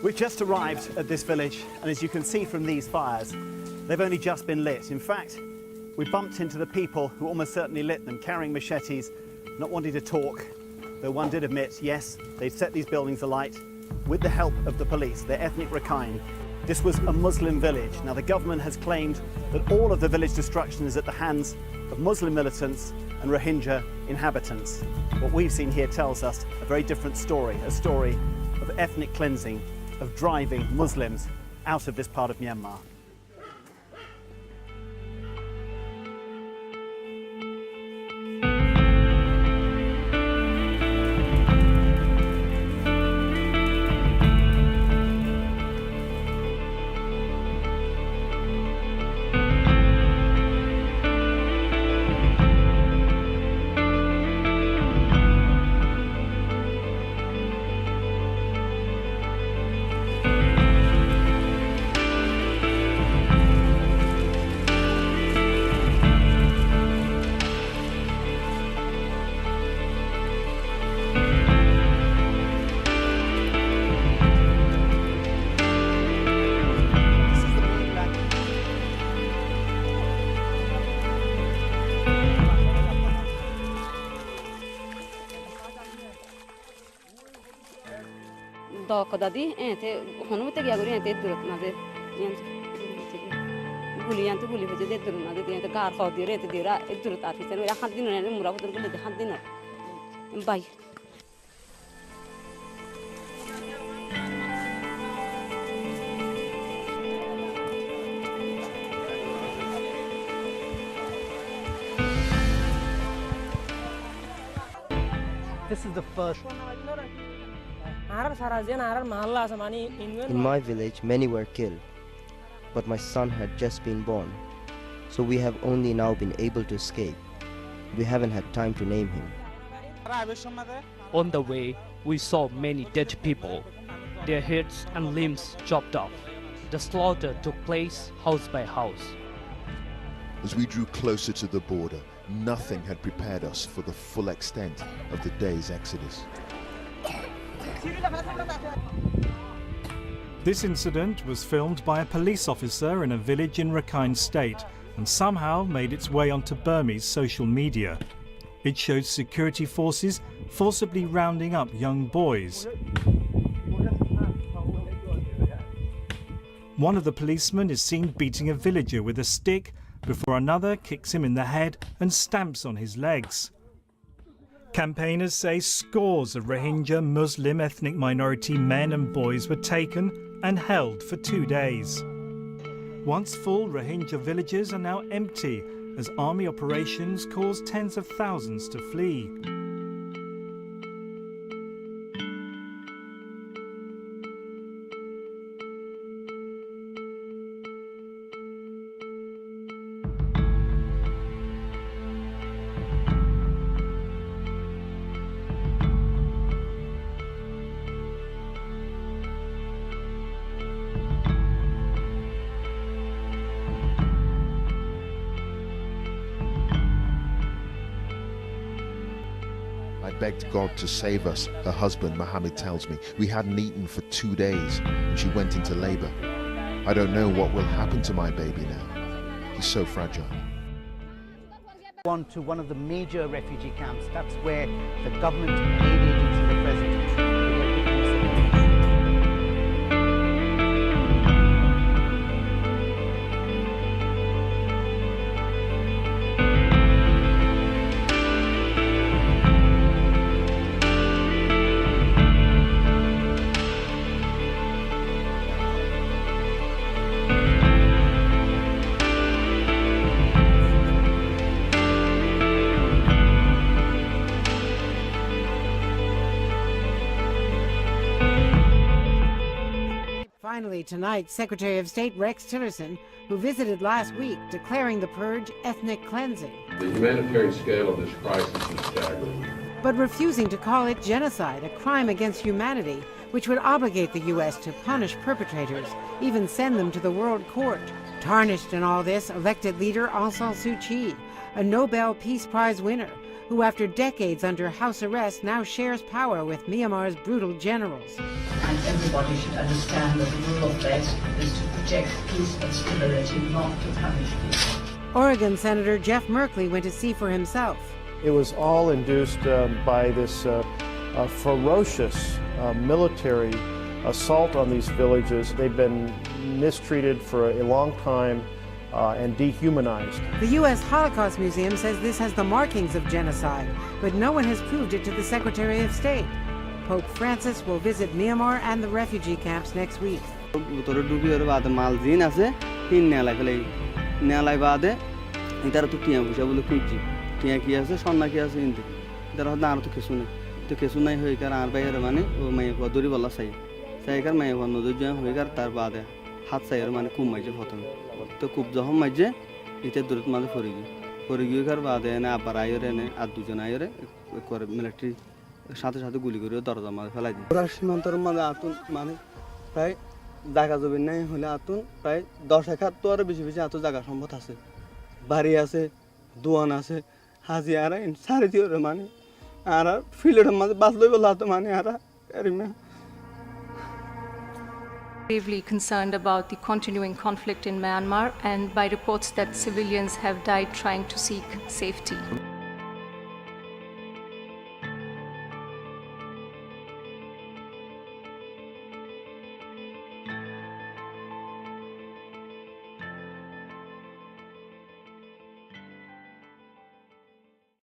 We've just arrived at this village, and as you can see from these fires, they've only just been lit. In fact, we bumped into the people who almost certainly lit them, carrying machetes, not wanting to talk, though one did admit, yes, they'd set these buildings alight with the help of the police, their ethnic Rakhine. This was a Muslim village. Now, the government has claimed that all of the village destruction is at the hands of Muslim militants and Rohingya inhabitants. What we've seen here tells us a very different story, a story of ethnic cleansing, of driving Muslims out of this part of Myanmar. Dadi, ente honu te gya gori ente durat na de guliyan to guli hoje de durat na de ente gar khaw dire te dira durat ati sen ya khan din ne mura butur gule de khan din bye. This is the first. In my village, many were killed, but my son had just been born, so we have only now been able to escape. We haven't had time to name him. On the way, we saw many dead people, their heads and limbs chopped off. The slaughter took place house by house. As we drew closer to the border, nothing had prepared us for the full extent of the day's exodus. This incident was filmed by a police officer in a village in Rakhine State and somehow made its way onto Burmese social media. It shows security forces forcibly rounding up young boys. One of the policemen is seen beating a villager with a stick before another kicks him in the head and stamps on his legs. Campaigners say scores of Rohingya Muslim ethnic minority men and boys were taken and held for 2 days. Once full Rohingya villages are now empty as army operations cause tens of thousands to flee. I begged God to save us, her husband Mohammed tells me. We hadn't eaten for 2 days and she went into labor. I don't know what will happen to my baby now. He's so fragile. On to one of the major refugee camps. That's where the government aid agencies are present. Finally tonight, Secretary of State Rex Tillerson, who visited last week, declaring the purge ethnic cleansing. The humanitarian scale of this crisis is staggering. But refusing to call it genocide, a crime against humanity, which would obligate the U.S. to punish perpetrators, even send them to the World Court. Tarnished in all this, elected leader Aung San Suu Kyi, a Nobel Peace Prize winner, who after decades under house arrest now shares power with Myanmar's brutal generals. And everybody should understand that the rule of law is to protect peace and stability, not to punish people. Oregon Senator Jeff Merkley went to see for himself. It was all induced by this ferocious military assault on these villages. They've been mistreated for a long time and dehumanized. The U.S. Holocaust Museum says this has the markings of genocide, but no one has proved it to the Secretary of State. Pope Francis will visit Myanmar and the refugee camps next week. তো খুব যখন মাঝে ইতে দূরত মাঝে পরে গিয়ে বাদে এনে আবার আইরে এনে আর দুজন আইরে করে মিলিটারি সাথে সাথে গুলি করে দরজা মাঝে ফেলাই দিই ওরা সীমান্তর মাঝে আতুন মানে প্রায় জায়গা জমি নাই হলে আতুন প্রায় 10 একর তো আরো বেশি বেশি এত জায়গা সম্পদ আছে বাড়ি আছে দোয়ান আছে হাজিয়ারা সারি দিয়ে মানে আর ফিল্ডের মাঝে বাঁচলই বলা তো মানে আর এরিমা Gravely concerned about the continuing conflict in Myanmar and by reports that civilians have died trying to seek safety.